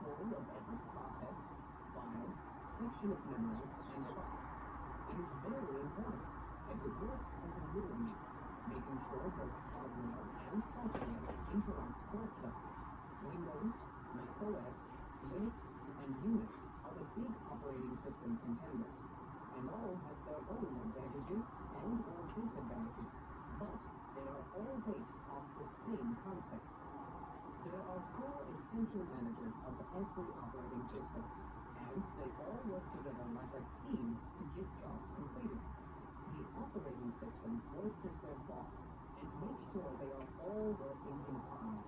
full of every process, file, section of memory, and device. It is very important as it works as a middleman, making sure both hardware and software interact correctly. Windows, macOS, Linux, and Unix are the big operating system contenders, and all have their own advantages and/or disadvantages, but they are all based off the same concept. There are four essential managers of every operating system, and they all work together like a team to get jobs completed. The operating system works as their boss and makes sure they are all working in harmony.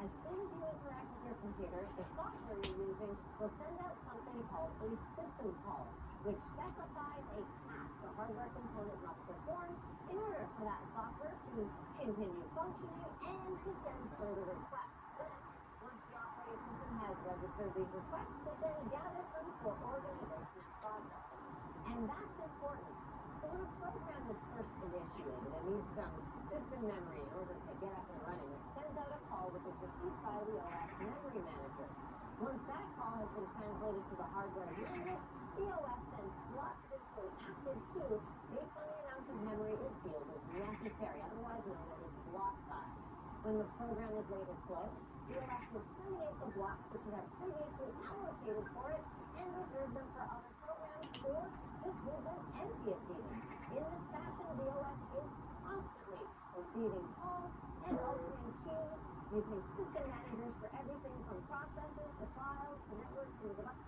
As soon as you interact with your computer, the software you're using will send out something called a system call, which specifies a task the hardware component must perform in order for that software to continue functioning and to send further requests. Then, once the operating system has registered these requests, it then gathers them for organization and processing. And that's important. So when a program is first initiated and needs some system memory in order to get up and running, it sends out a call which is received by the OS memory manager. Once that call has been translated to the hardware's language, the OS then slots it into an active queue based on the amount of memory it feels is necessary, otherwise known as its block size. When the program is later closed, the OS will terminate the blocks which it had previously allocated for it and reserve them for other programs or just leave them empty if needed. In this fashion, the OS is constantly receiving calls and altering queues using system managers for everything from processes to files to networks and devices.